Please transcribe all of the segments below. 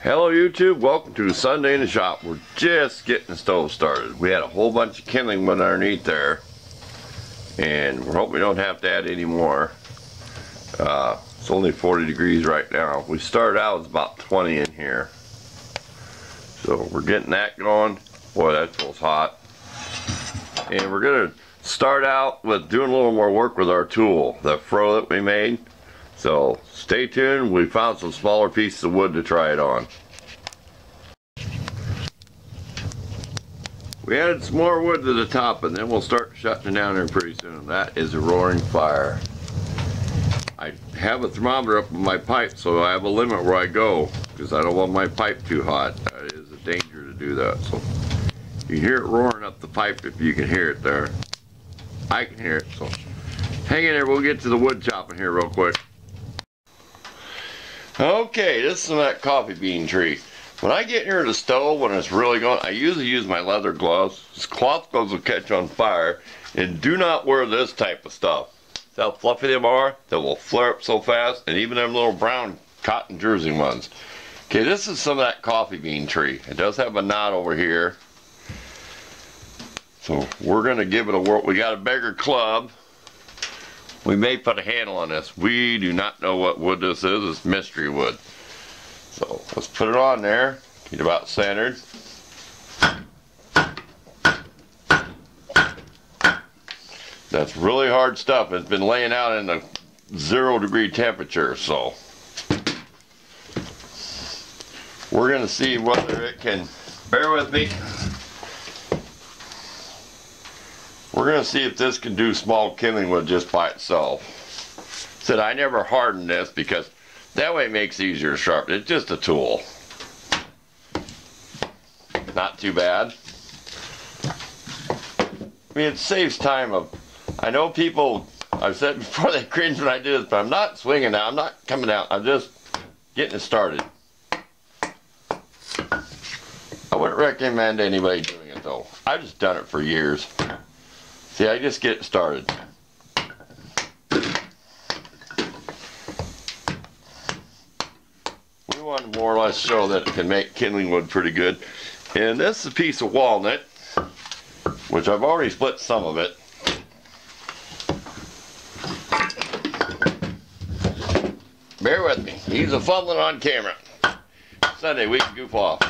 Hello YouTube, welcome to Sunday in the shop. We're just getting the stove started. We had a whole bunch of kindling wood underneath there, and we're hoping we don't have to add any more. It's only 40 degrees right now. We started out with about 20 in here, so we're getting that going. Boy, that feels hot. And we're gonna start out with doing a little more work with our tool, the froe that we made. So stay tuned. We found some smaller pieces of wood to try it on. We added some more wood to the top, and then we'll start shutting it down here pretty soon. That is a roaring fire. I have a thermometer up in my pipe, so I have a limit where I go, because I don't want my pipe too hot. It is a danger to do that. So you hear it roaring up the pipe if you can hear it there. I can hear it, so hang in there. We'll get to the wood chopping here real quick. Okay, this is that coffee bean tree. When I get near the stove, when it's really going, I usually use my leather gloves. These cloth gloves will catch on fire, and do not wear this type of stuff. See how fluffy they are? They will flare up so fast, and even them little brown cotton jersey ones. Okay, this is some of that coffee bean tree. It does have a knot over here. So we're going to give it a whirl. We got a bigger club. We may put a handle on this. We do not know what wood this is. It's mystery wood. So let's put it on there. Get about centered. That's really hard stuff. It's been laying out in a 0-degree temperature, so we're going to see whether it can, bear with me. We're going to see if this can do small kindling wood just by itself. Said I never harden this because that way it makes it easier to sharpen. It's just a tool. Not too bad. I mean, it saves time of, I know people, I've said before, they cringe when I do this, but I'm not swinging out. I'm not coming out. I'm just getting it started. I wouldn't recommend anybody doing it though. I've just done it for years. See, I just get started. We want to more or less show that it can make kindling wood pretty good. And this is a piece of walnut, which I've already split some of it. Bear with me. He's a fumbling on camera. Sunday, we can goof off.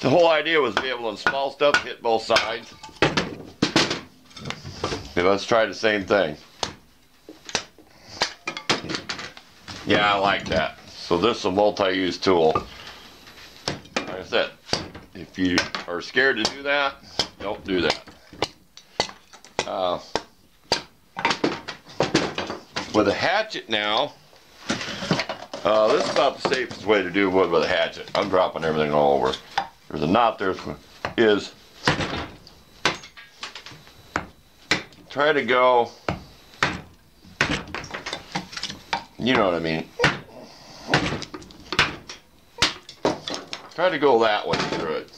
The whole idea was to be able to, small stuff, hit both sides. Okay, let's try the same thing. Yeah, I like that. So this is a multi-use tool. Like I said, if you are scared to do that, don't do that. With a hatchet now, this is about the safest way to do wood with a hatchet. I'm dropping everything all over. There's a knot there. Is try to go, you know what I mean. Try to go that way through it.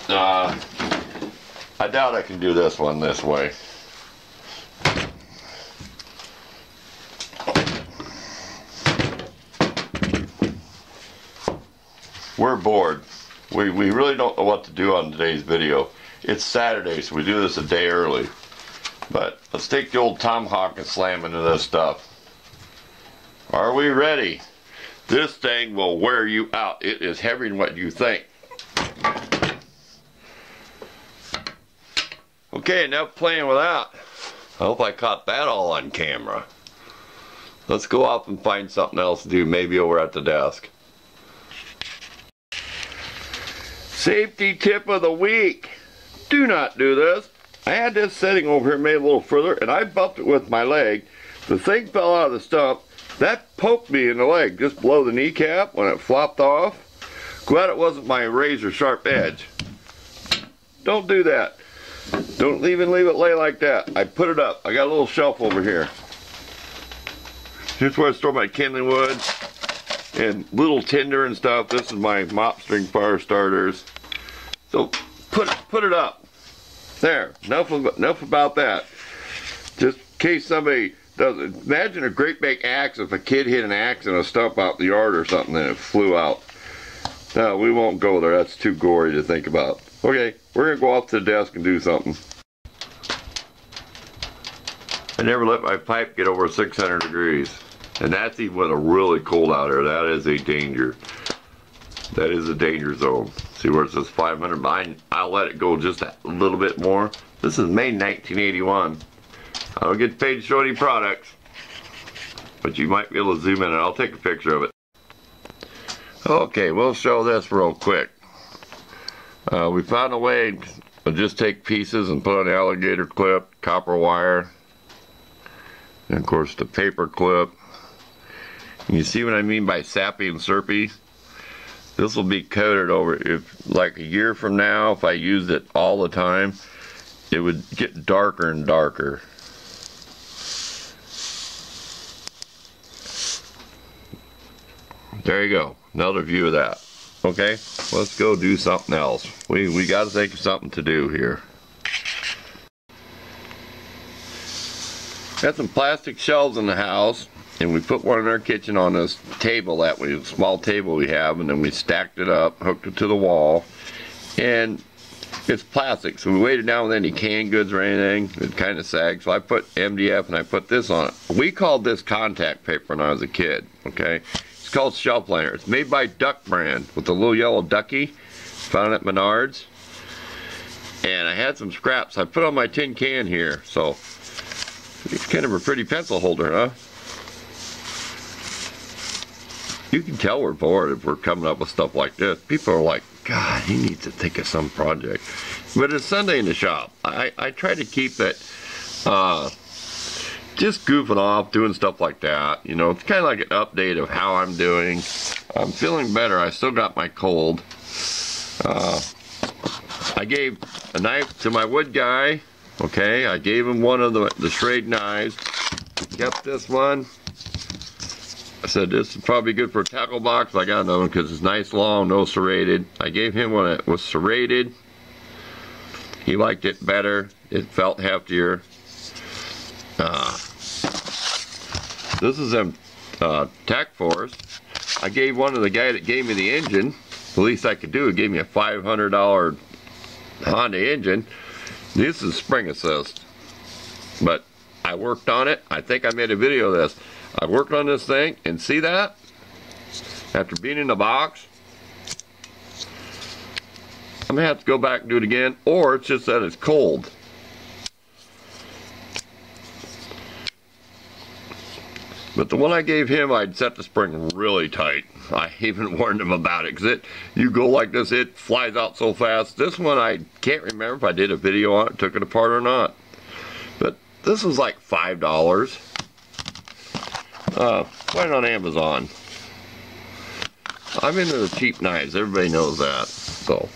I doubt I can do this one this way. We're bored. We really don't know what to do on today's video. It's Saturday, so we do this a day early. But let's take the old tomahawk and slam into this stuff. Are we ready? This thing will wear you out. It is heavier than what you think. Okay, enough playing with that. I hope I caught that all on camera. Let's go off and find something else to do, maybe over at the desk. Safety tip of the week. Do not do this. I had this setting over here made a little further, and I bumped it with my leg. The thing fell out of the stump. That poked me in the leg, just below the kneecap when it flopped off. Glad it wasn't my razor sharp edge. Don't do that. Don't even leave it lay like that. I put it up. I got a little shelf over here. Here's where I store my kindling wood and little tinder and stuff. This is my mop string fire starters. So put it up. There, enough about that. Just in case somebody Imagine a great big axe if a kid hit an axe in a stump out in the yard or something and it flew out. No, we won't go there. That's too gory to think about. Okay, we're going to go off to the desk and do something. I never let my pipe get over 600 degrees. And that's even when it's really cold out here. That is a danger. That is a danger zone. See where it says 500? I'll let it go just a little bit more. This is made in 1981. I don't get paid to show any products, but you might be able to zoom in and I'll take a picture of it. Okay, we'll show this real quick. We found a way to just take pieces and put on an alligator clip, copper wire, and of course the paper clip. And you see what I mean by sappy and syrupy? This will be coated over. If like a year from now, if I used it all the time, it would get darker and darker. There you go, another view of that. Okay, let's go do something else. We got to think of something to do here. Got some plastic shelves in the house, and we put one in our kitchen on this table, small table we have, and then we stacked it up, hooked it to the wall, and it's plastic, so we weighed it down with any canned goods or anything. It kind of sags, so I put MDF and I put this on it. We called this contact paper when I was a kid, okay? It's called shelf liner. It's made by Duck brand with the little yellow ducky. Found it at Menards. And I had some scraps. I put on my tin can here, so it's kind of a pretty pencil holder, huh? You can tell we're bored if we're coming up with stuff like this. People are like, God, he needs to think of some project. But it's Sunday in the shop. I try to keep it just goofing off, doing stuff like that. You know, it's kind of like an update of how I'm doing. I'm feeling better. I still got my cold. I gave a knife to my wood guy. Okay, I gave him one of the serrated knives. Kept this one. I said this is probably good for a tackle box. I got another one because it's nice, long, no serrated. I gave him one that was serrated. He liked it better. It felt heftier. This is them Tac Force. I gave one to the guy that gave me the engine. The least I could do, he gave me a $500 Honda engine. This is spring assist. But I worked on it. I think I made a video of this. I worked on this thing, and see that? After being in the box, I'm gonna have to go back and do it again, or it's just that it's cold. But the one I gave him, I'd set the spring really tight. I even warned him about it, because you go like this, it flies out so fast. This one, I can't remember if I did a video on it, took it apart or not. But this was like $5. Find it on Amazon. I'm into the cheap knives, everybody knows that. So,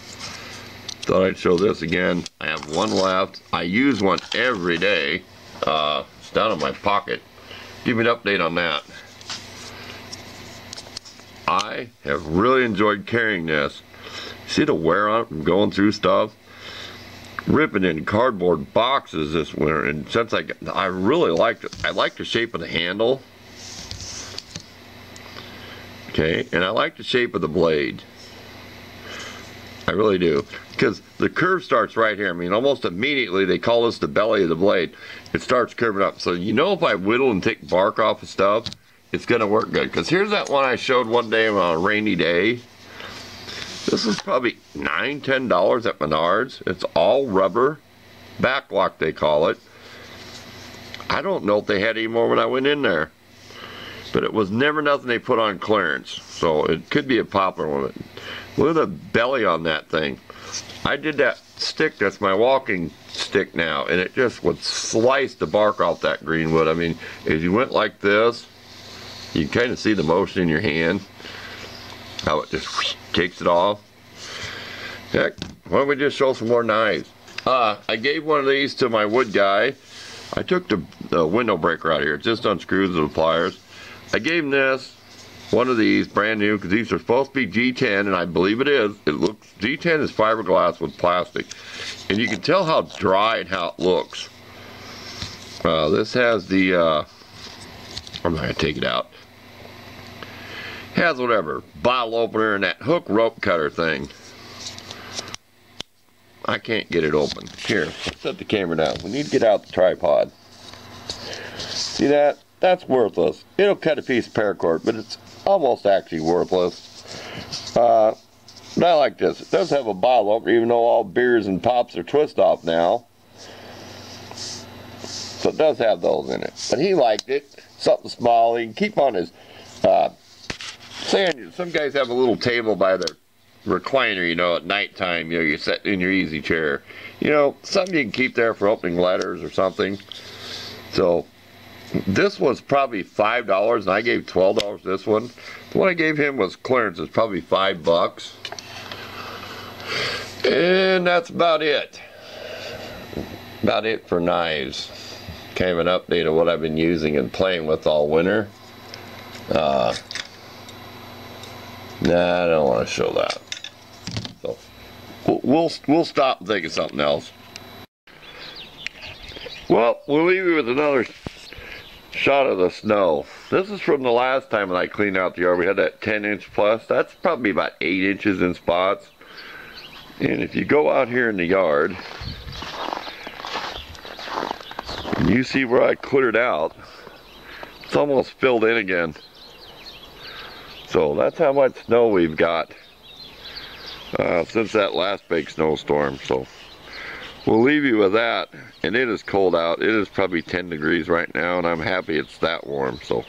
thought I'd show this again. I have one left. I use one every day. It's down in my pocket. Give me an update on that. I have really enjoyed carrying this. See the wear on it from going through stuff? Ripping in cardboard boxes this winter, and since I really liked it. I like the shape of the handle. Okay, and I like the shape of the blade. I really do. Because the curve starts right here. I mean, almost immediately, they call this the belly of the blade. It starts curving up. So you know if I whittle and take bark off of stuff, it's going to work good. Because here's that one I showed one day on a rainy day. This is probably $9, $10 at Menards. It's all rubber. Backlock, they call it. I don't know if they had any more when I went in there. But it was never nothing they put on clearance. So it could be a popular one. Look at the belly on that thing. I did that stick, that's my walking stick now, and it just would slice the bark off that green wood. I mean, if you went like this, you can kind of see the motion in your hand. How it just takes it off. Heck, why don't we just show some more knives? I gave one of these to my wood guy. I took the window breaker out of here. It just unscrews the pliers. I gave him this, one of these, brand new, because these are supposed to be G10, and I believe it is. It looks, G10 is fiberglass with plastic. And you can tell how dry and how it looks. This has the I'm not going to take it out. Has whatever, bottle opener and that hook rope cutter thing. I can't get it open. Here, set the camera down. We need to get out the tripod. See that? That's worthless. It'll cut a piece of paracord, but it's almost actually worthless. But I like this. It does have a bottle opener, even though all beers and pops are twist off now. So it does have those in it. But he liked it. Something small. He can keep on his... some guys have a little table by their recliner, you know, at nighttime, you know, you sit in your easy chair. You know, something you can keep there for opening letters or something. So, this was probably $5, and I gave $12 this one. The one I gave him was clearance. It's probably $5. And that's about it. About it for knives. Kind of an update of what I've been using and playing with all winter. Nah, I don't want to show that. So we'll stop and think of something else. Well, we'll leave you with another shot of the snow. This is from the last time when I cleaned out the yard. We had that 10-inch plus. That's probably about 8 inches in spots. And if you go out here in the yard, and you see where I cleared out, it's almost filled in again. So that's how much snow we've got since that last big snowstorm. So we'll leave you with that. And it is cold out. It is probably 10 degrees right now, and I'm happy it's that warm. So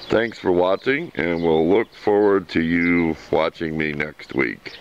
thanks for watching, and we'll look forward to you watching me next week.